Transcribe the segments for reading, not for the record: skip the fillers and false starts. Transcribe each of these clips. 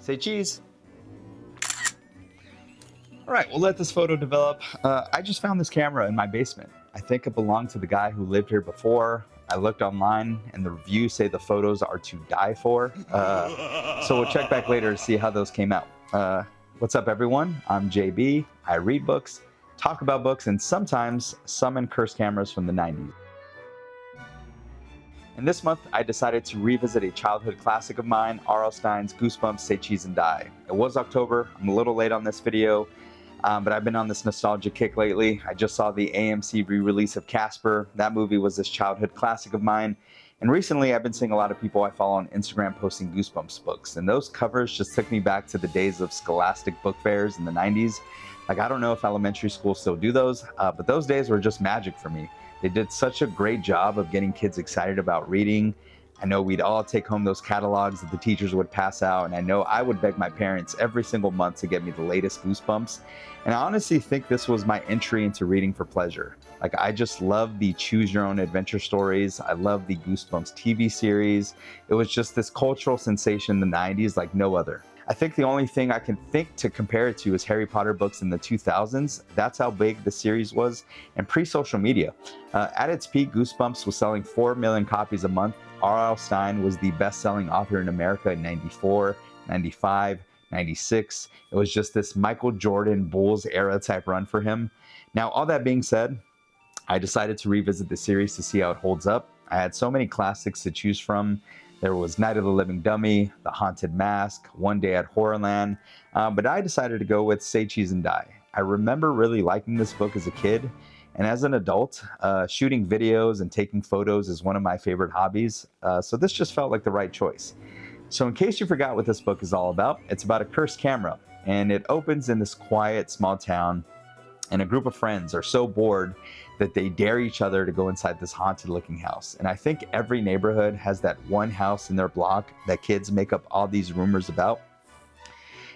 Say cheese. All right, we'll let this photo develop. I just found this camera in my basement. I think it belonged to the guy who lived here before. I looked online and the reviews say the photos are to die for. So we'll check back later to see how those came out. What's up, everyone? I'm JB. I read books, talk about books, and sometimes summon cursed cameras from the 90s. And this month, I decided to revisit a childhood classic of mine, R.L. Stine's Goosebumps, Say Cheese and Die. It was October. I'm a little late on this video, but I've been on this nostalgia kick lately. I just saw the AMC re-release of Casper. That movie was this childhood classic of mine. And recently, I've been seeing a lot of people I follow on Instagram posting Goosebumps books. And those covers just took me back to the days of Scholastic Book fairs in the 90s. Like, I don't know if elementary schools still do those, but those days were just magic for me. They did such a great job of getting kids excited about reading. I know we'd all take home those catalogs that the teachers would pass out, and I know I would beg my parents every single month to get me the latest Goosebumps. And I honestly think this was my entry into reading for pleasure. Like, I just love the choose your own adventure stories. I love the Goosebumps TV series. It was just this cultural sensation in the 90s like no other. I think the only thing I can think to compare it to is Harry Potter books in the 2000s. That's how big the series was, and pre-social media. At its peak, Goosebumps was selling 4 million copies a month. R.L. Stine was the best-selling author in America in 94, 95, 96. It was just this Michael Jordan Bulls era type run for him. Now, all that being said, I decided to revisit the series to see how it holds up. I had so many classics to choose from. There was Night of the Living Dummy, The Haunted Mask, One Day at Horrorland, but I decided to go with Say Cheese and Die. I remember really liking this book as a kid, and as an adult, shooting videos and taking photos is one of my favorite hobbies, so this just felt like the right choice. So in case you forgot what this book is all about, it's about a cursed camera, and it opens in this quiet small town, and a group of friends are so bored that they dare each other to go inside this haunted looking house. And I think every neighborhood has that one house in their block that kids make up all these rumors about.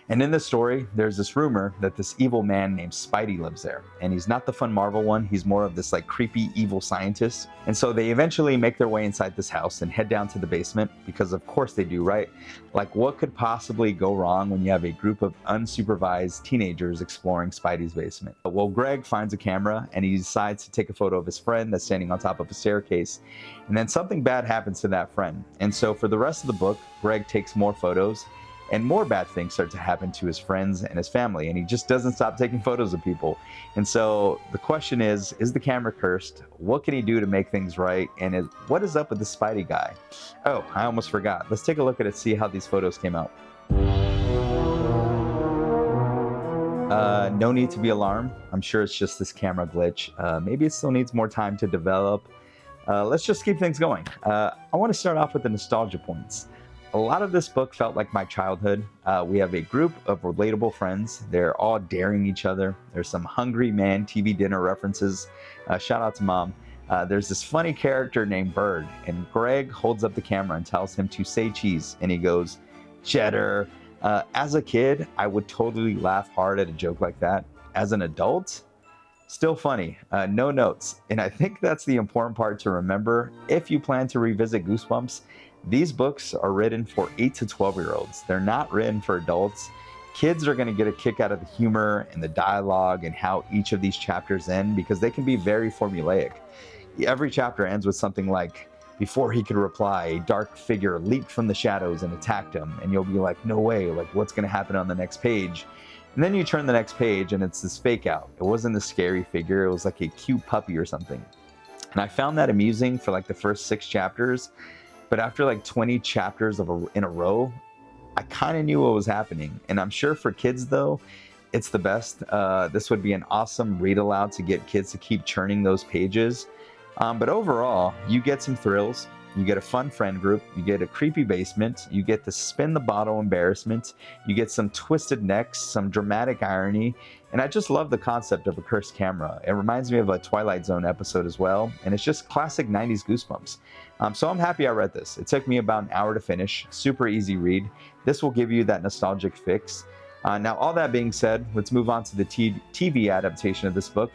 And in the story, there's this rumor that this evil man named Spidey lives there. And he's not the fun Marvel one, he's more of this like creepy evil scientist. And so they eventually make their way inside this house and head down to the basement, because of course they do, right? Like, what could possibly go wrong when you have a group of unsupervised teenagers exploring Spidey's basement? Well, Greg finds a camera and he decides to take a photo of his friend that's standing on top of a staircase. And then something bad happens to that friend. And so for the rest of the book, Greg takes more photos, and more bad things start to happen to his friends and his family, and he just doesn't stop taking photos of people. And so the question is the camera cursed? What can he do to make things right? And what is up with the Spidey guy? Oh, I almost forgot. Let's take a look at it, see how these photos came out. No need to be alarmed. I'm sure it's just this camera glitch. Maybe it still needs more time to develop. Let's just keep things going. I want to start off with the nostalgia points. A lot of this book felt like my childhood. We have a group of relatable friends. They're all daring each other. There's some Hungry Man TV dinner references. Shout out to Mom. There's this funny character named Bird, and Greg holds up the camera and tells him to say cheese, and he goes, cheddar. As a kid, I would totally laugh hard at a joke like that. As an adult, still funny. No notes. And I think that's the important part to remember if you plan to revisit Goosebumps. These books are written for 8 to 12-year-olds. They're not written for adults. Kids are going to get a kick out of the humor and the dialogue and how each of these chapters end, because they can be very formulaic. Every chapter ends with something like, before he could reply, a dark figure leaped from the shadows and attacked him. And you'll be like, no way, like, what's going to happen on the next page? And then you turn the next page and it's this fake out. It wasn't a scary figure. It was like a cute puppy or something. And I found that amusing for like the first 6 chapters. But after like 20 chapters in a row, I kind of knew what was happening. And I'm sure for kids, though, it's the best. This would be an awesome read aloud to get kids to keep churning those pages. But overall, you get some thrills. You get a fun friend group. You get a creepy basement. You get the spin the bottle embarrassment. You get some twisted necks, some dramatic irony. And I just love the concept of a cursed camera. It reminds me of a Twilight Zone episode as well. And it's just classic 90s Goosebumps. So I'm happy I read this. It took me about an hour to finish. Super easy read. This will give you that nostalgic fix. Now, all that being said, let's move on to the TV adaptation of this book.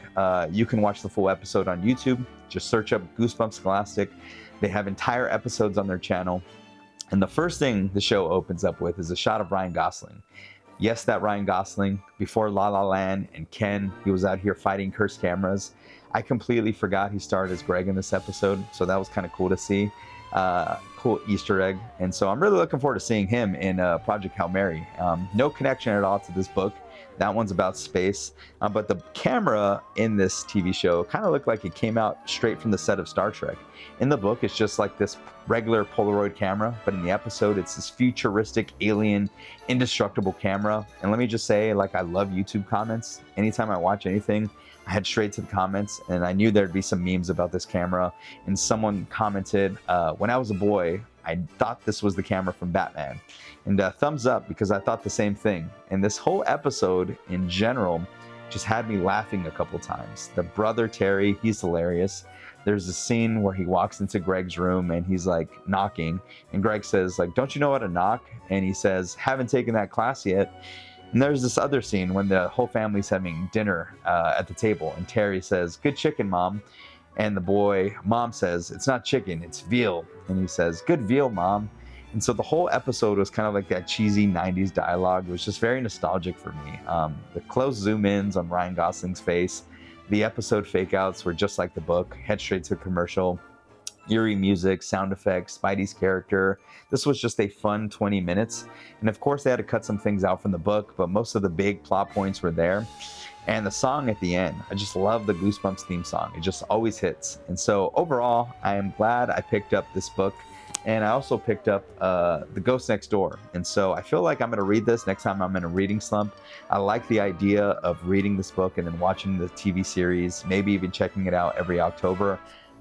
You can watch the full episode on YouTube. Just search up Goosebumps Scholastic. They have entire episodes on their channel. And the first thing the show opens up with is a shot of Ryan Gosling. Yes, that Ryan Gosling, before La La Land and Ken, he was out here fighting cursed cameras. I completely forgot he starred as Greg in this episode, so that was kind of cool to see. Cool Easter egg. And so I'm really looking forward to seeing him in Project Hail Mary. No connection at all to this book. That one's about space. But the camera in this TV show kind of looked like it came out straight from the set of Star Trek. In the book, it's just like this regular Polaroid camera, but in the episode, it's this futuristic, alien, indestructible camera. And let me just say, like, I love YouTube comments. Anytime I watch anything, I head straight to the comments, and I knew there'd be some memes about this camera. And someone commented, when I was a boy, I thought this was the camera from Batman. And thumbs up, because I thought the same thing. And this whole episode in general just had me laughing a couple times. The brother Terry, he's hilarious. There's a scene where he walks into Greg's room and he's like knocking, and Greg says, like, don't you know how to knock? And he says, haven't taken that class yet. And there's this other scene when the whole family's having dinner at the table, and Terry says, good chicken, Mom. And the mom says, it's not chicken, it's veal. And he says, good veal, Mom. And so the whole episode was kind of like that cheesy 90s dialogue. It was just very nostalgic for me. The close zoom ins on Ryan Gosling's face, the episode fake outs were just like the book, head straight to a commercial. Eerie music, sound effects, Spidey's character. This was just a fun 20 minutes. And of course, they had to cut some things out from the book, but most of the big plot points were there. And the song at the end, I just love the Goosebumps theme song. It just always hits. And so overall, I am glad I picked up this book. And I also picked up The Ghost Next Door. And so I feel like I'm going to read this next time I'm in a reading slump. I like the idea of reading this book and then watching the TV series, maybe even checking it out every October.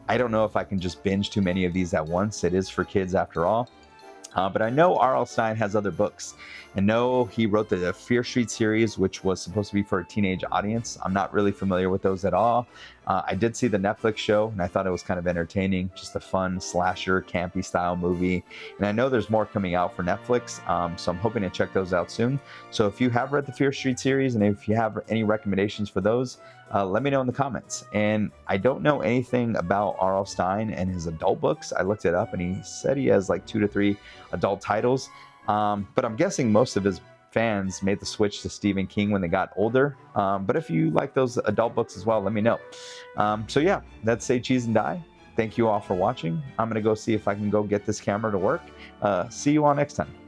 I don't know if I can just binge too many of these at once. It is for kids after all. But I know R.L. Stine has other books. I know he wrote the Fear Street series, which was supposed to be for a teenage audience. I'm not really familiar with those at all. I did see the Netflix show, and I thought it was kind of entertaining. Just a fun slasher, campy style movie. And I know there's more coming out for Netflix, so I'm hoping to check those out soon. So if you have read the Fear Street series, and if you have any recommendations for those, let me know in the comments. And I don't know anything about R.L. Stine and his adult books. I looked it up, and he said he has like 2 to 3 adult titles. But I'm guessing most of his fans made the switch to Stephen King when they got older. But if you like those adult books as well, let me know. So yeah, that's Say Cheese and Die. Thank you all for watching. I'm going to go see if I can go get this camera to work. See you all next time.